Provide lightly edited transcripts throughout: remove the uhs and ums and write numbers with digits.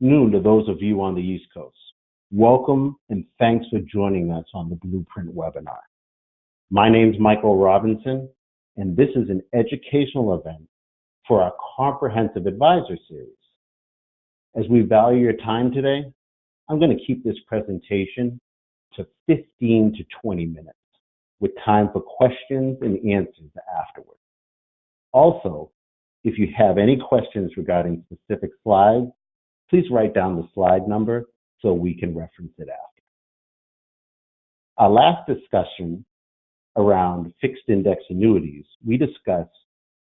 afternoon to those of you on the East Coast. Welcome and thanks for joining us on the Blueprint webinar. My name is Michael Robinson, and this is an educational event for our Comprehensive Advisor Series. As we value your time today, I'm going to keep this presentation to 15 to 20 minutes, with time for questions and answers afterwards. Also, if you have any questions regarding specific slides, please write down the slide number so we can reference it after. Our last discussion around fixed index annuities, we discussed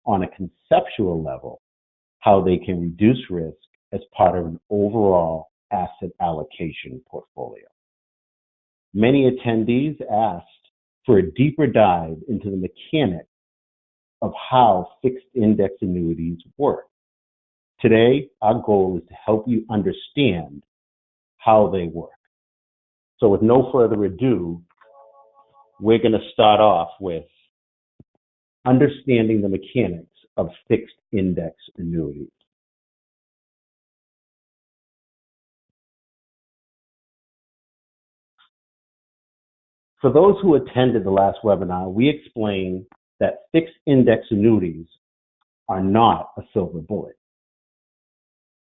on a conceptual level how they can reduce risk as part of an overall asset allocation portfolio. Many attendees asked for a deeper dive into the mechanics of how fixed index annuities work. Today, our goal is to help you understand how they work. So with no further ado, we're going to start off with understanding the mechanics of fixed index annuities. For those who attended the last webinar, we explained that fixed index annuities are not a silver bullet.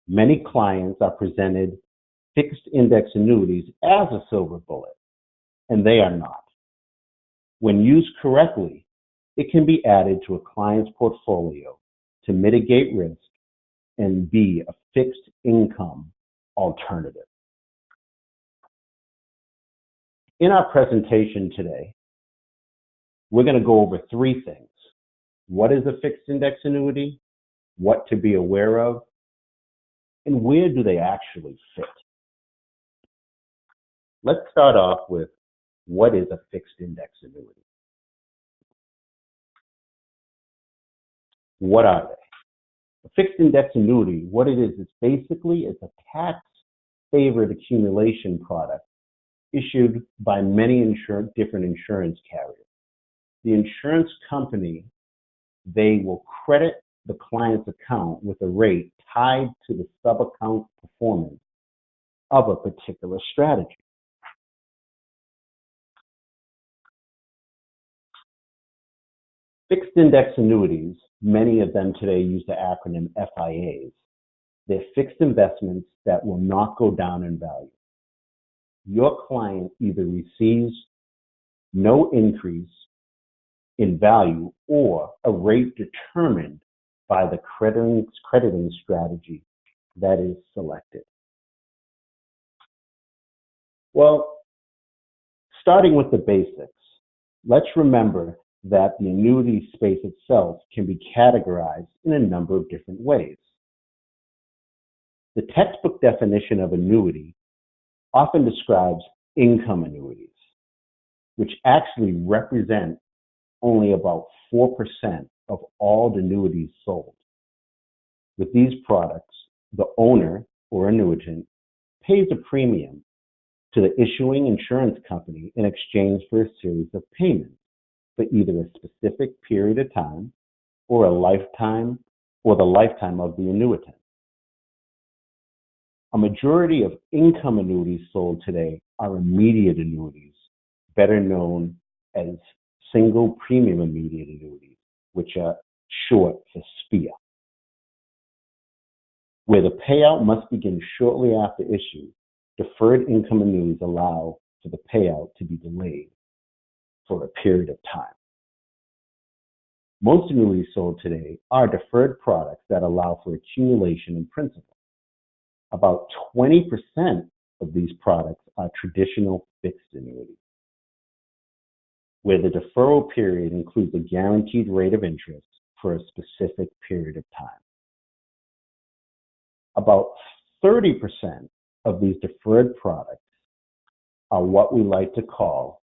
Many clients are presented fixed index annuities as a silver bullet, and they are not. When used correctly, it can be added to a client's portfolio to mitigate risk and be a fixed income alternative. In our presentation today, we're going to go over three things. What is a fixed index annuity? What to be aware of? And where do they actually fit? Let's start off with what is a fixed index annuity? What are they? A fixed index annuity, what it is basically it's a tax-favored accumulation product issued by many different insurance carriers. The insurance company, they will credit the client's account with a rate tied to the sub-account performance of a particular strategy. Fixed index annuities, many of them today use the acronym FIAs. They're fixed investments that will not go down in value. Your client either receives no increase in value or a rate determined by the crediting strategy that is selected. Well, starting with the basics, let's remember that the annuity space itself can be categorized in a number of different ways. The textbook definition of annuity often describes income annuities, which actually represent only about 4% of all the annuities sold. With these products, the owner or annuitant pays a premium to the issuing insurance company in exchange for a series of payments for either a specific period of time or a lifetime or the lifetime of the annuitant. A majority of income annuities sold today are immediate annuities, better known as single premium immediate annuities, which are short for SPIA, where the payout must begin shortly after issue. Deferred income annuities allow for the payout to be delayed for a period of time. Most annuities sold today are deferred products that allow for accumulation in principal. About 20% of these products are traditional fixed annuities, where the deferral period includes a guaranteed rate of interest for a specific period of time. About 30% of these deferred products are what we like to call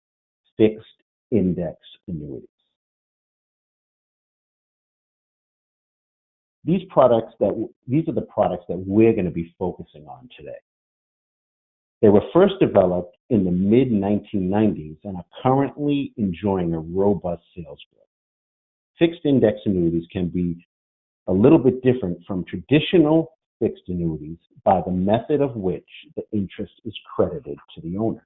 fixed index annuities. These are the products that we're going to be focusing on today. They were first developed in the mid-1990s and are currently enjoying a robust sales growth. Fixed index annuities can be a little bit different from traditional fixed annuities by the method of which the interest is credited to the owner.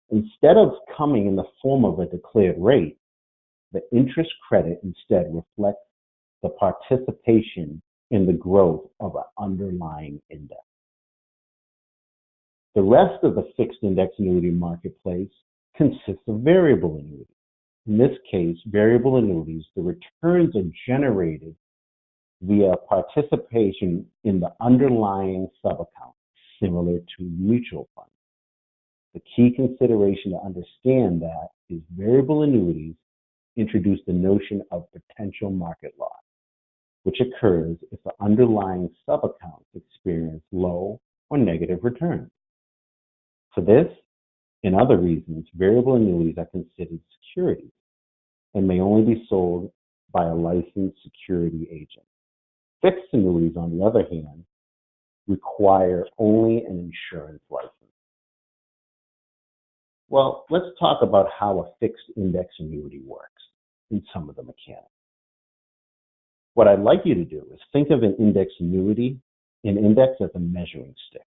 Instead of coming in the form of a declared rate, the interest credit instead reflects the participation in the growth of an underlying index. The rest of the fixed index annuity marketplace consists of variable annuities. In this case, variable annuities, the returns are generated via participation in the underlying subaccount, similar to mutual funds. The key consideration to understand that is variable annuities introduce the notion of potential market loss, which occurs if the underlying subaccounts experience low or negative returns. For this and other reasons, variable annuities are considered securities and may only be sold by a licensed security agent. Fixed annuities, on the other hand, require only an insurance license. Well, let's talk about how a fixed index annuity works and some of the mechanics. What I'd like you to do is think of an index annuity, an index as a measuring stick,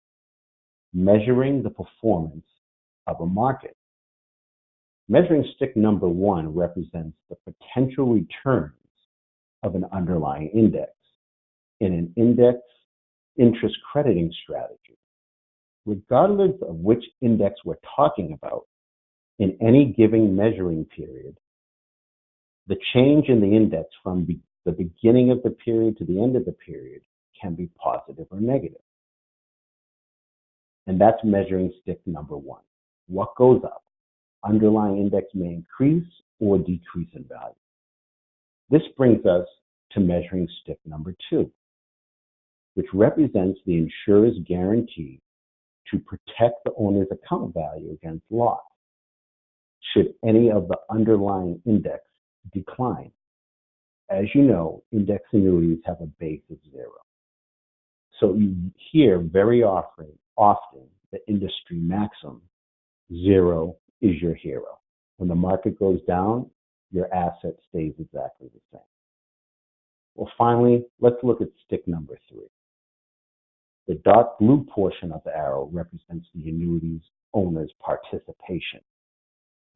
measuring the performance of a market. Measuring stick number 1 represents the potential returns of an underlying index in an index interest crediting strategy. Regardless of which index we're talking about, in any given measuring period, the change in the index from the beginning of the period to the end of the period can be positive or negative. And that's measuring stick number 1. What goes up? Underlying index may increase or decrease in value. This brings us to measuring stick number 2, which represents the insurer's guarantee to protect the owner's account value against loss should any of the underlying index decline. As you know, index annuities have a base of 0. So you hear very often the industry maxim, 0 is your hero. When the market goes down, your asset stays exactly the same. Well, finally, let's look at stick number 3. The dark blue portion of the arrow represents the annuity's owner's participation.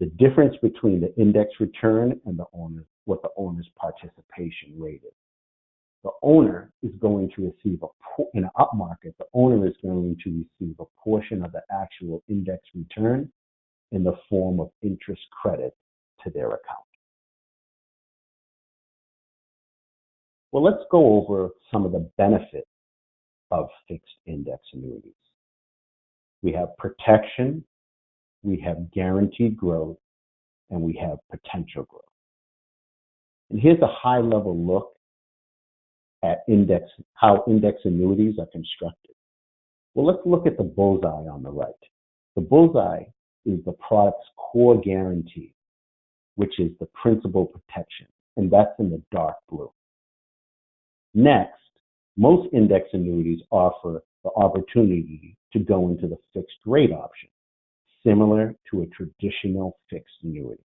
The difference between the index return and what the owner's participation rate is. The owner is going to receive in an up market, the owner is going to receive a portion of the actual index return in the form of interest credit to their account. Well, let's go over some of the benefits of fixed index annuities. We have protection, we have guaranteed growth, and we have potential growth. And here's a high-level look at how index annuities are constructed. Well, let's look at the bullseye on the right. The bullseye is the product's core guarantee, which is the principal protection, and that's in the dark blue. Next, most index annuities offer the opportunity to go into the fixed rate option, similar to a traditional fixed annuity.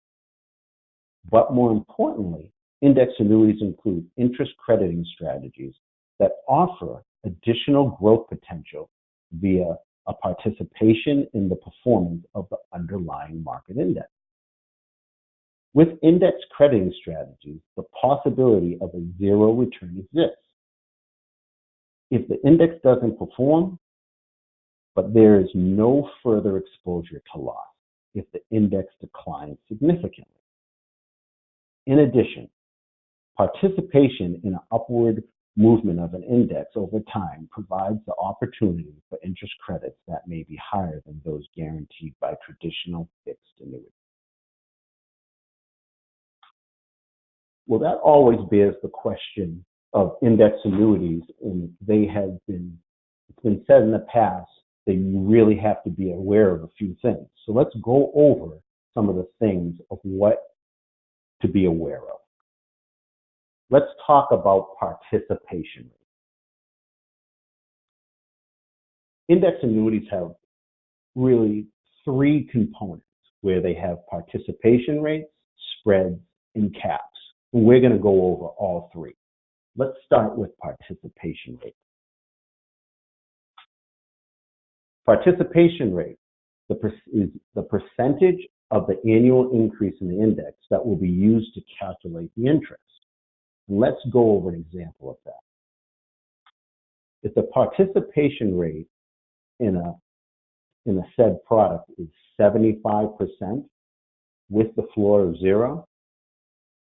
But more importantly, index annuities include interest crediting strategies that offer additional growth potential via a participation in the performance of the underlying market index. With index crediting strategies, the possibility of a 0 return exists. If the index doesn't perform, but there is no further exposure to loss if the index declines significantly. In addition, participation in an upward movement of an index over time provides the opportunity for interest credits that may be higher than those guaranteed by traditional fixed annuities. Well, that always bears the question of index annuities, and it's been said in the past that you really have to be aware of a few things. So let's go over some of the things of what to be aware of. Let's talk about participation rates. Index annuities have really 3 components where they have participation rates, spreads, and caps. And we're going to go over all 3. Let's start with participation rate. Participation rate is the percentage of the annual increase in the index that will be used to calculate the interest. And let's go over an example of that. If the participation rate in a said product is 75% with the floor of 0,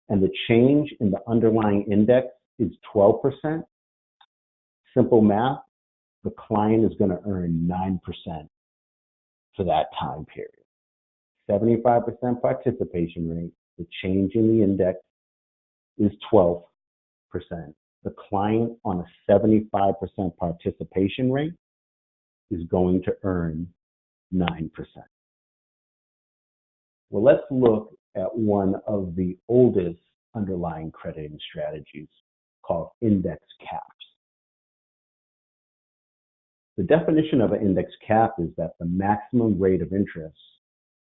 and the change in the underlying index is 12%, simple math, the client is going to earn 9% for that time period. 75% participation rate, the change in the index is 12%. The client on a 75% participation rate is going to earn 9%. Well, let's look at one of the oldest underlying crediting strategies called index caps. The definition of an index cap is that the maximum rate of interest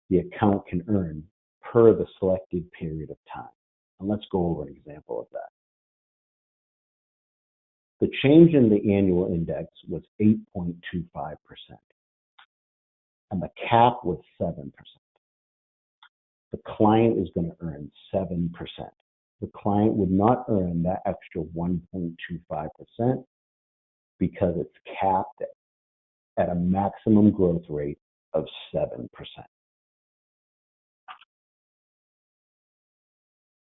the account can earn per the selected period of time. And let's go over an example of that. The change in the annual index was 8.25%, and the cap was 7%. The client is going to earn 7%. The client would not earn that extra 1.25% because it's capped at a maximum growth rate of 7%.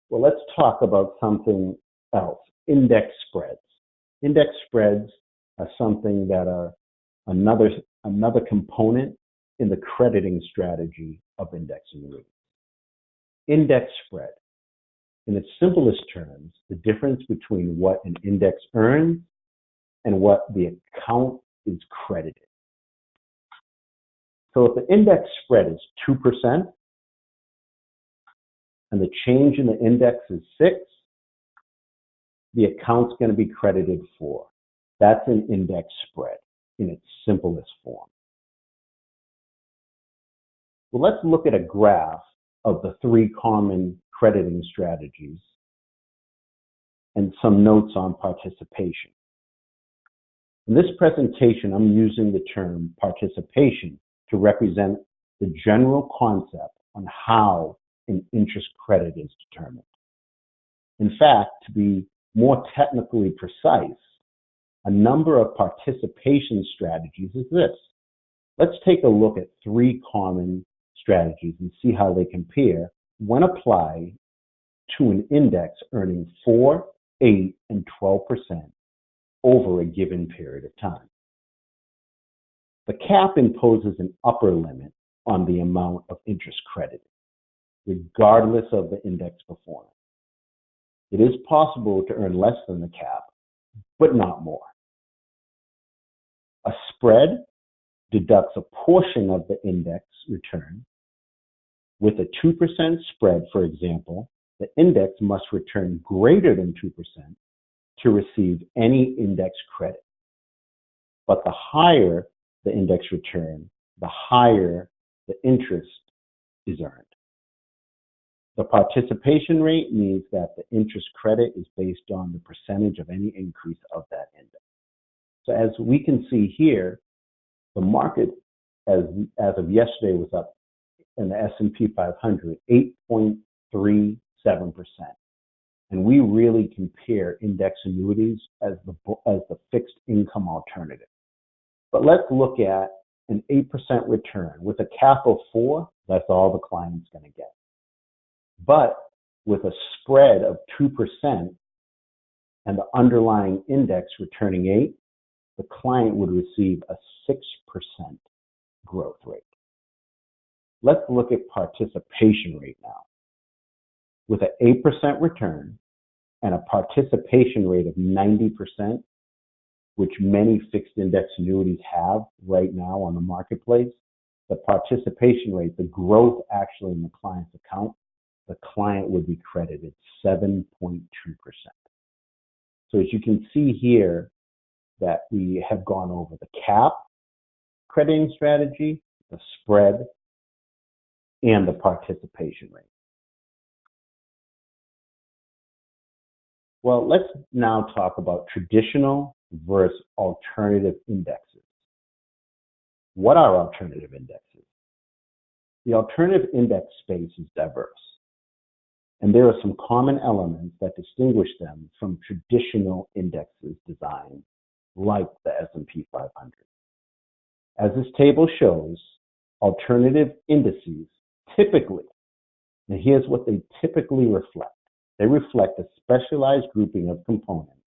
Well, let's talk about something else, index spreads. Index spreads are something that are another component in the crediting strategy of index annuities. Index spread, in its simplest terms, the difference between what an index earns and what the account is credited. So if the index spread is 2% and the change in the index is 6, the account's going to be credited 4. That's an index spread in its simplest form. Well, let's look at a graph of the 3 common crediting strategies and some notes on participation. In this presentation, I'm using the term participation to represent the general concept on how an interest credit is determined. In fact, to be more technically precise, a number of participation strategies is this. Let's take a look at 3 common strategies and see how they compare when applied to an index earning 4, 8, and 12% over a given period of time. The cap imposes an upper limit on the amount of interest credited, regardless of the index performance. It is possible to earn less than the cap, but not more. A spread deducts a portion of the index return. With a 2% spread, for example, the index must return greater than 2% to receive any index credit. But the higher the index return, the higher the interest is earned. The participation rate means that the interest credit is based on the percentage of any increase of that index. So as we can see here, the market as of yesterday was up in the S&P 500 8.37%. And we really compare index annuities as the fixed income alternative. But let's look at an 8% return. With a cap of 4, that's all the client's going to get. But with a spread of 2% and the underlying index returning 8, the client would receive a 6% growth rate. Let's look at participation rate now. With an 8% return and a participation rate of 90%, which many fixed index annuities have right now on the marketplace, the participation rate, the growth actually in the client's account, the client would be credited 7.2%. So as you can see here that we have gone over the cap crediting strategy, the spread, and the participation rate. Well, let's now talk about traditional versus alternative indexes. What are alternative indexes? The alternative index space is diverse, and there are some common elements that distinguish them from traditional indexes designed like the S&P 500. As this table shows, alternative indices typically, and here's what they typically reflect. They reflect a specialized grouping of components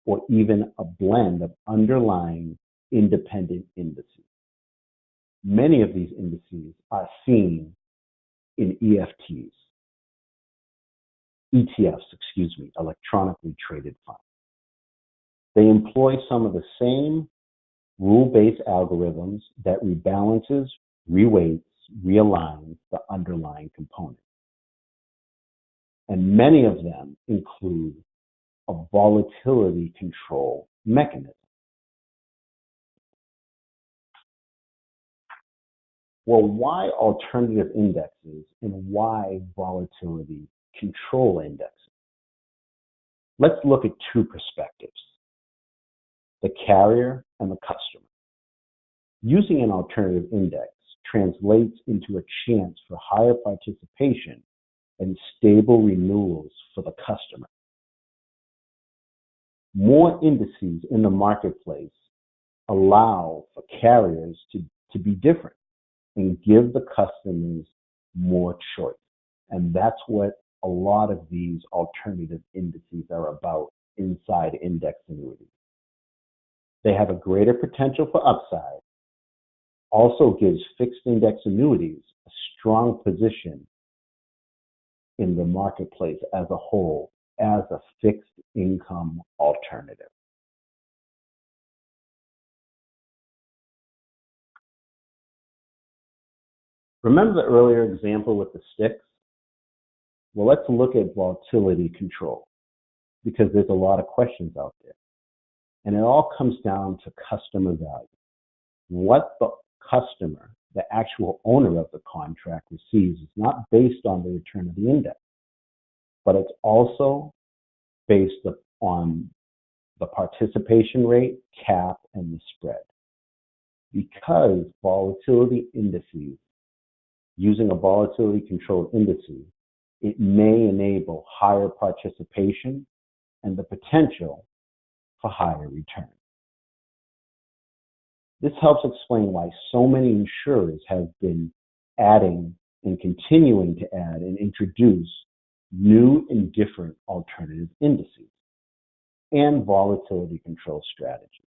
or even a blend of underlying independent indices. Many of these indices are seen in ETFs, electronically traded funds. They employ some of the same rule-based algorithms that rebalances, reweights, realigns the underlying components. And many of them include a volatility control mechanism. Well, why alternative indexes and why volatility control indexes? Let's look at two perspectives, the carrier and the customer. Using an alternative index translates into a chance for higher participation and stable renewals for the customer. More indices in the marketplace allow for carriers to be different and give the customers more choice. And that's what a lot of these alternative indices are about inside index annuities. They have a greater potential for upside, also gives fixed index annuities a strong position in the marketplace as a whole as a fixed income alternative. Remember the earlier example with the sticks? Well, let's look at volatility control because there's a lot of questions out there. And it all comes down to customer value. What the customer, the actual owner of the contract, receives is not based on the return of the index, but it's also based on the participation rate, cap, and the spread. Because volatility indices, using a volatility controlled indices, it may enable higher participation and the potential for higher return. This helps explain why so many insurers have been adding and continuing to add and introduce new and different alternative indices and volatility control strategies.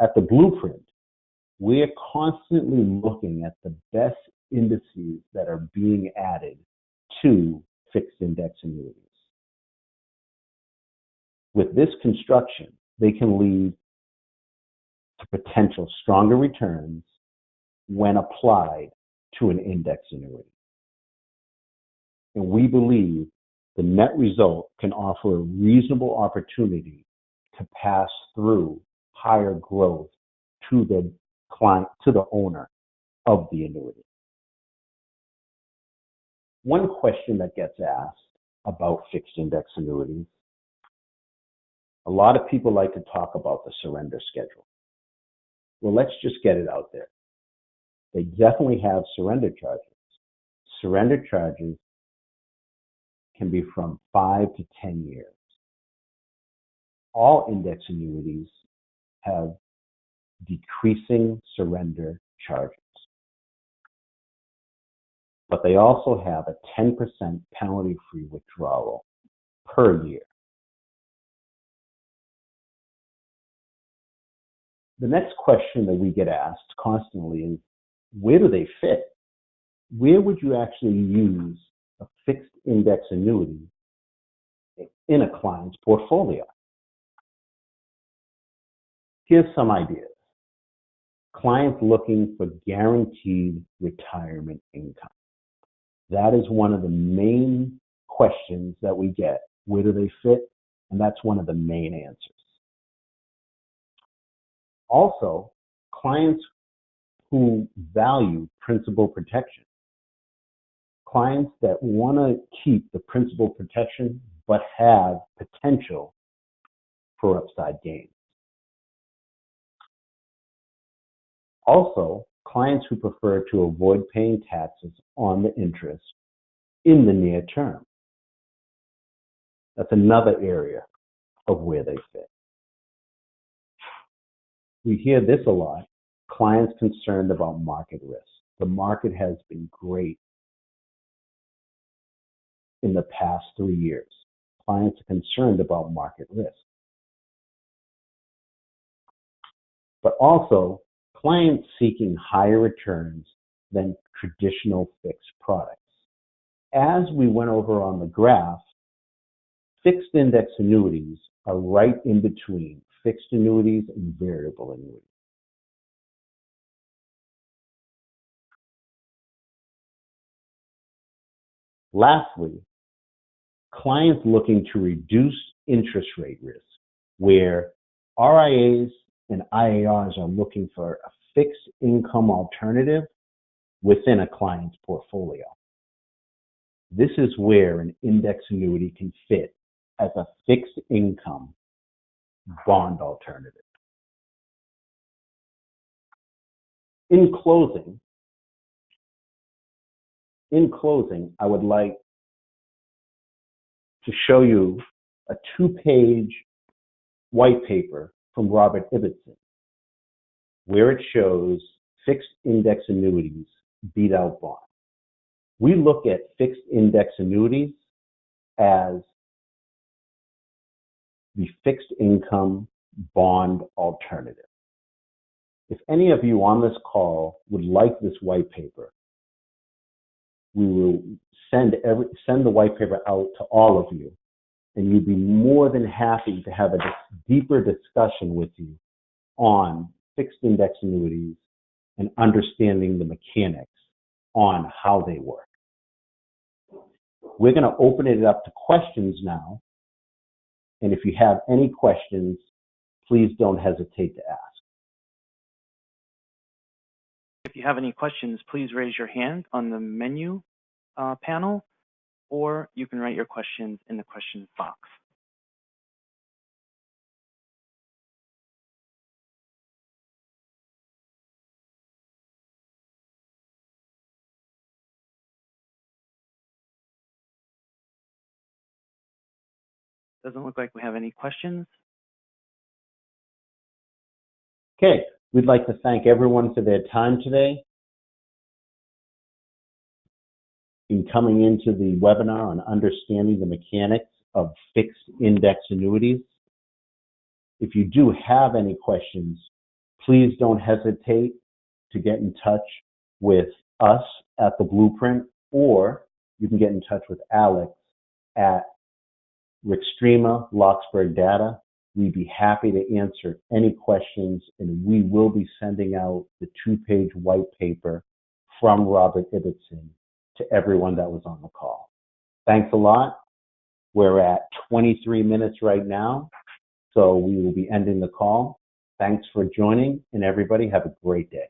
At the Blueprint, we are constantly looking at the best indices that are being added to fixed index annuities. With this construction, they can lead to potential stronger returns when applied to an index annuity. And we believe the net result can offer a reasonable opportunity to pass through higher growth to the client, to the owner of the annuity. One question that gets asked about fixed index annuities, a lot of people like to talk about the surrender schedule. Well, let's just get it out there. They definitely have surrender charges. Surrender charges can be from 5 to 10 years. All index annuities have decreasing surrender charges, but they also have a 10% penalty-free withdrawal per year. The next question that we get asked constantly is, where do they fit? Where would you actually use a fixed index annuity in a client's portfolio? Here's some ideas. Clients looking for guaranteed retirement income. That is one of the main questions that we get. Where do they fit? And that's one of the main answers. Also, clients who value principal protection. Clients that want to keep the principal protection but have potential for upside gains. Also, clients who prefer to avoid paying taxes on the interest in the near term. That's another area of where they fit. We hear this a lot. Clients concerned about market risk. The market has been great in the past 3 years. Clients are concerned about market risk. But also, clients seeking higher returns than traditional fixed products. As we went over on the graph, fixed index annuities are right in between fixed annuities and variable annuities. Lastly, clients looking to reduce interest rate risk, where RIAs and IARs are looking for a fixed income alternative within a client's portfolio. This is where an index annuity can fit as a fixed income bond alternative. In closing, I would like to show you a 2-page white paper from Robert Ibbotson, where it shows fixed index annuities beat out bonds. We look at fixed index annuities as the fixed income bond alternative. If any of you on this call would like this white paper, we will send the white paper out to all of you, and you'd be more than happy to have a deeper discussion with you on fixed index annuities and understanding the mechanics on how they work. We're going to open it up to questions now, and if you have any questions, please don't hesitate to ask. If you have any questions, please raise your hand on the menu panel, or you can write your questions in the questions box. Doesn't look like we have any questions. Okay, we'd like to thank everyone for their time today in coming into the webinar on understanding the mechanics of fixed index annuities. If you do have any questions, please don't hesitate to get in touch with us at the Blueprint, or you can get in touch with Alex at RiXtrema, Locksberg Data. We'd be happy to answer any questions, and we will be sending out the 2-page white paper from Robert Ibbotson to everyone that was on the call. Thanks a lot. We're at 23 minutes right now, so we will be ending the call. Thanks for joining, and everybody have a great day.